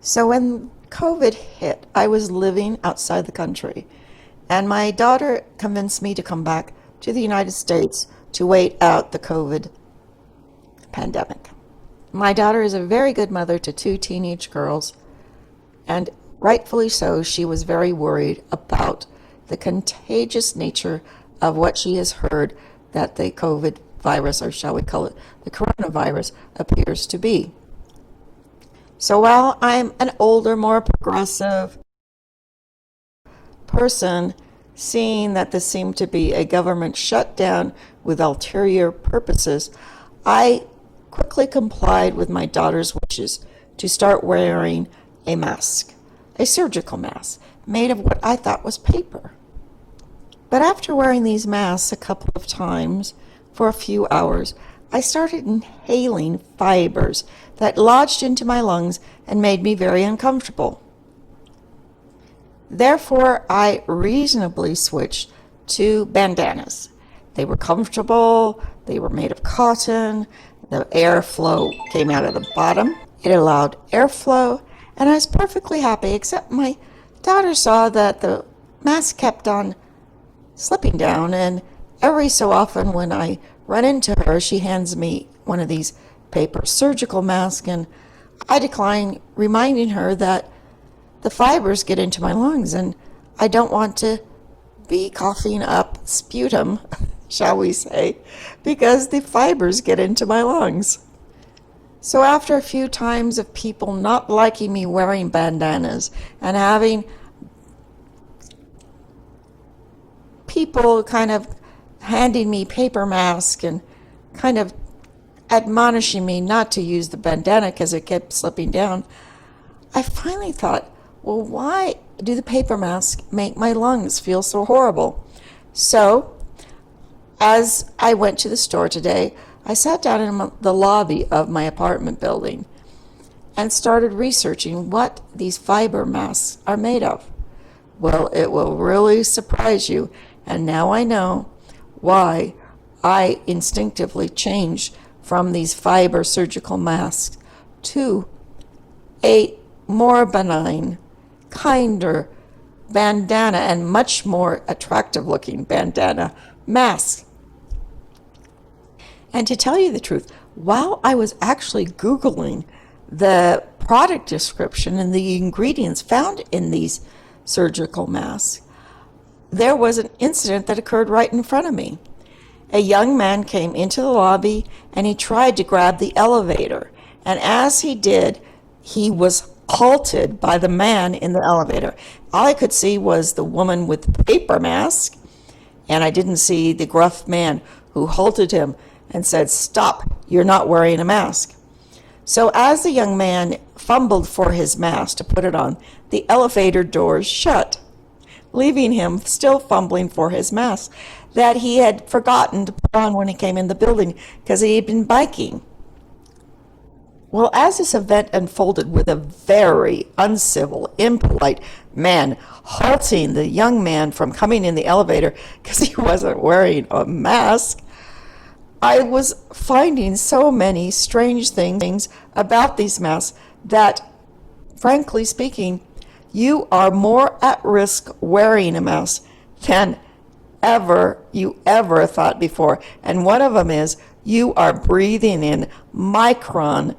So when COVID hit, I was living outside the country, and my daughter convinced me to come back to the United States to wait out the COVID pandemic. My daughter is a very good mother to two teenage girls, and rightfully so, she was very worried about the contagious nature of what she has heard that the COVID virus, or shall we call it the coronavirus, appears to be. So while I'm an older, more progressive person, seeing that this seemed to be a government shutdown with ulterior purposes, I quickly complied with my daughter's wishes to start wearing a mask, a surgical mask, made of what I thought was paper. But after wearing these masks a couple of times for a few hours, I started inhaling fibers that lodged into my lungs and made me very uncomfortable. Therefore, I reasonably switched to bandanas. They were comfortable, they were made of cotton, the airflow came out of the bottom, it allowed airflow, and I was perfectly happy, except my daughter saw that the mask kept on slipping down, and every so often when I run into her, she hands me one of these paper surgical masks, and I decline, reminding her that the fibers get into my lungs and I don't want to be coughing up sputum, shall we say, because the fibers get into my lungs. So after a few times of people not liking me wearing bandanas and having people kind of handing me paper masks and kind of admonishing me not to use the bandana because it kept slipping down, I finally thought, well, why do the paper masks make my lungs feel so horrible? So, as I went to the store today, I sat down in the lobby of my apartment building and started researching what these fiber masks are made of. Well, it will really surprise you, and now I know why I instinctively changed from these fiber surgical masks to a more benign, kinder bandana and much more attractive looking bandana mask. And to tell you the truth, while I was actually Googling the product description and the ingredients found in these surgical masks, there was an incident that occurred right in front of me. A young man came into the lobby and he tried to grab the elevator. And as he did, he was halted by the man in the elevator. All I could see was the woman with the paper mask, and I didn't see the gruff man who halted him and said, "Stop, you're not wearing a mask." So as the young man fumbled for his mask to put it on, the elevator doors shut, leaving him still fumbling for his mask that he had forgotten to put on when he came in the building because he had been biking. Well, as this event unfolded with a very uncivil, impolite man halting the young man from coming in the elevator because he wasn't wearing a mask, I was finding so many strange things about these masks that, frankly speaking, you are more at risk wearing a mask than you ever thought before. And one of them is you are breathing in micron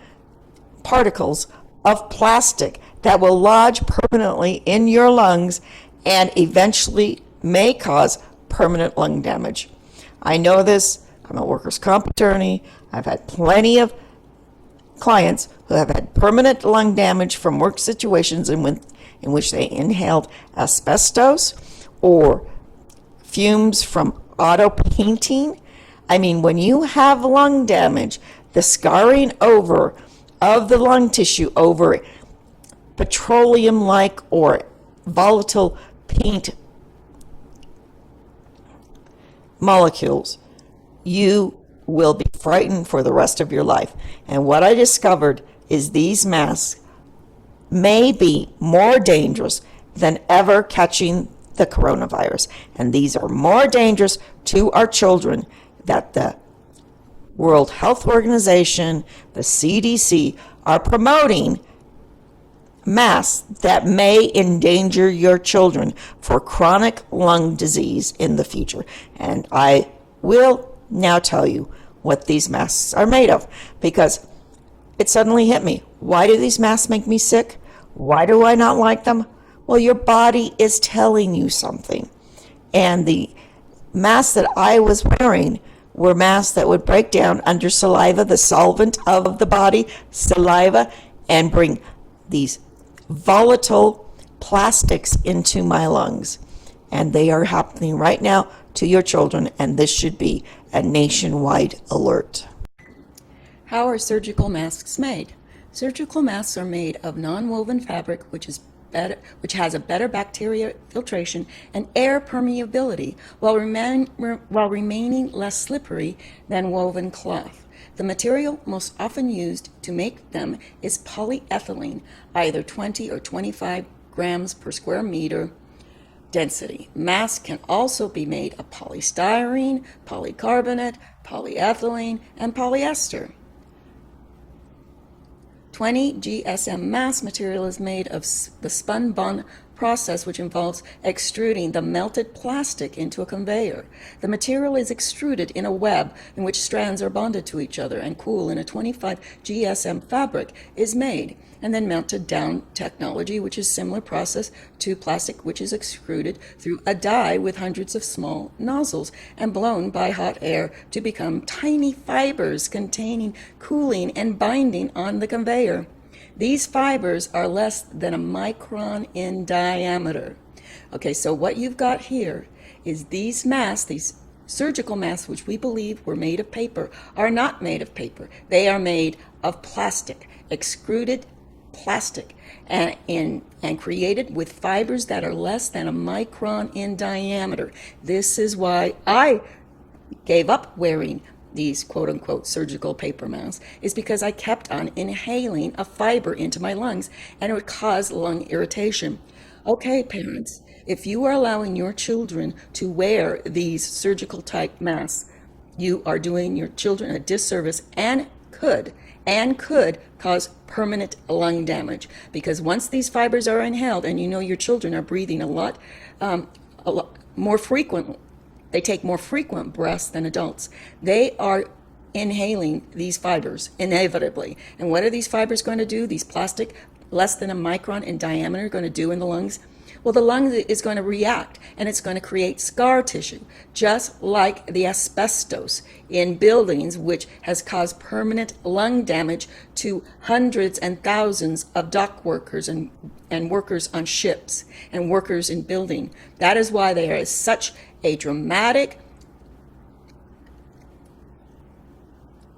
particles of plastic that will lodge permanently in your lungs and eventually may cause permanent lung damage. I know this. I'm a workers' comp attorney. I've had plenty of clients who have had permanent lung damage from work situations in which they inhaled asbestos or fumes from auto painting. I mean, when you have lung damage, the scarring over of the lung tissue over petroleum-like or volatile paint molecules, you will be frightened for the rest of your life. And what I discovered is these masks may be more dangerous than ever catching the coronavirus. And these are more dangerous to our children that the World Health Organization, the CDC, are promoting masks that may endanger your children for chronic lung disease in the future. And I will now tell you what these masks are made of, because it suddenly hit me. Why do these masks make me sick? Why do I not like them? Well, your body is telling you something. And the masks that I was wearing were masks that would break down under saliva, the solvent of the body, saliva, and bring these volatile plastics into my lungs. And they are happening right now to your children, and this should be a nationwide alert. How are surgical masks made? Surgical masks are made of non-woven fabric, which has a better bacteria filtration and air permeability, while remaining less slippery than woven cloth. The material most often used to make them is polyethylene, either 20 or 25 grams per square meter density. Masks can also be made of polystyrene, polycarbonate, polyethylene, and polyester. 20 GSM mask material is made of the spun bond process, which involves extruding the melted plastic into a conveyor. The material is extruded in a web in which strands are bonded to each other and cool in a 25 GSM fabric is made, and then melted down technology, which is similar process to plastic, which is extruded through a die with hundreds of small nozzles and blown by hot air to become tiny fibers containing cooling and binding on the conveyor. These fibers are less than a micron in diameter. Okay, so what you've got here is these masks, these surgical masks, which we believe were made of paper, are not made of paper. They are made of plastic, extruded plastic, and created with fibers that are less than a micron in diameter. This is why I gave up wearing these quote-unquote surgical paper masks, is because I kept on inhaling a fiber into my lungs, and it would cause lung irritation. Okay, parents, if you are allowing your children to wear these surgical type masks, you are doing your children a disservice and could cause permanent lung damage, because once these fibers are inhaled, and you know your children are breathing a lot more frequently, they take more frequent breaths than adults. They are inhaling these fibers inevitably. And what are these fibers going to do? These plastic, less than a micron in diameter, going to do in the lungs? Well, the lung is going to react, and it's going to create scar tissue, just like the asbestos in buildings, which has caused permanent lung damage to hundreds and thousands of dock workers and workers on ships and workers in building. That is why there is such a dramatic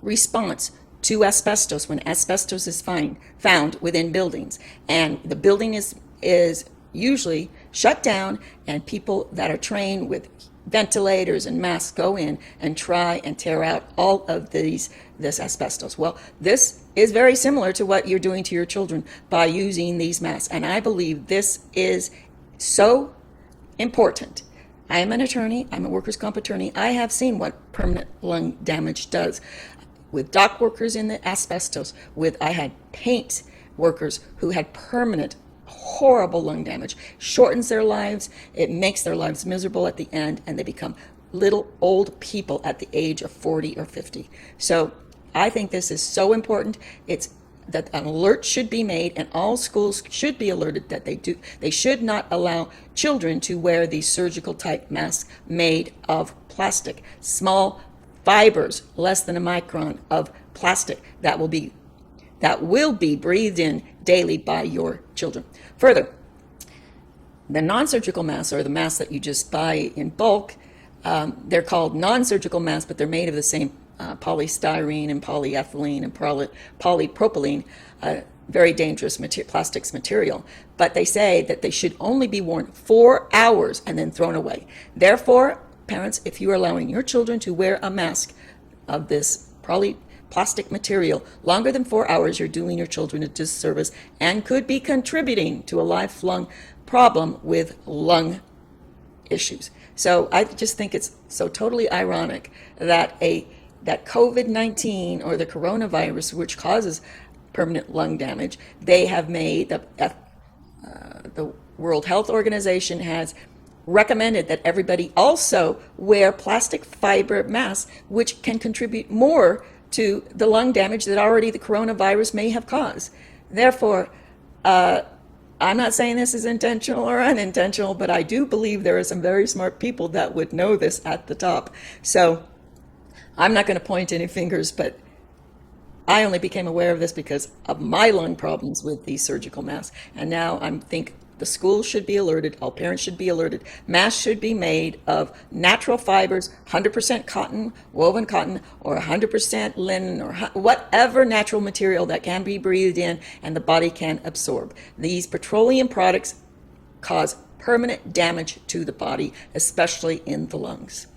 response to asbestos when asbestos is found within buildings, and the building is usually shut down, and people that are trained with ventilators and masks go in and try and tear out all of this asbestos. Well, this is very similar to what you're doing to your children by using these masks, and I believe this is so important. I am an attorney. I'm a workers' comp attorney. I have seen what permanent lung damage does with dock workers in the asbestos. I had paint workers who had permanent, horrible lung damage. Shortens their lives. It makes their lives miserable at the end, and they become little old people at the age of 40 or 50. So I think this is so important. It's that an alert should be made, and all schools should be alerted that they should not allow children to wear these surgical type masks made of plastic, small fibers, less than a micron of plastic that will be breathed in daily by your children. Further, the non-surgical masks are the masks that you just buy in bulk. They're called non-surgical masks, but they're made of the same polystyrene and polyethylene and polypropylene, very dangerous plastics material. But they say that they should only be worn 4 hours and then thrown away. Therefore, parents, if you are allowing your children to wear a mask of this plastic material longer than 4 hours, you're doing your children a disservice and could be contributing to a lifelong problem with lung issues. So I just think it's so totally ironic that COVID-19 or the coronavirus, which causes permanent lung damage. They have made, the World Health Organization has recommended that everybody also wear plastic fiber masks, which can contribute more to the lung damage that already the coronavirus may have caused. Therefore, I'm not saying this is intentional or unintentional, but I do believe there are some very smart people that would know this at the top. So I'm not going to point any fingers, but I only became aware of this because of my lung problems with these surgical masks. And now I think the schools should be alerted, all parents should be alerted. Masks should be made of natural fibers, 100% cotton, woven cotton, or 100% linen, or whatever natural material that can be breathed in and the body can absorb. These petroleum products cause permanent damage to the body, especially in the lungs.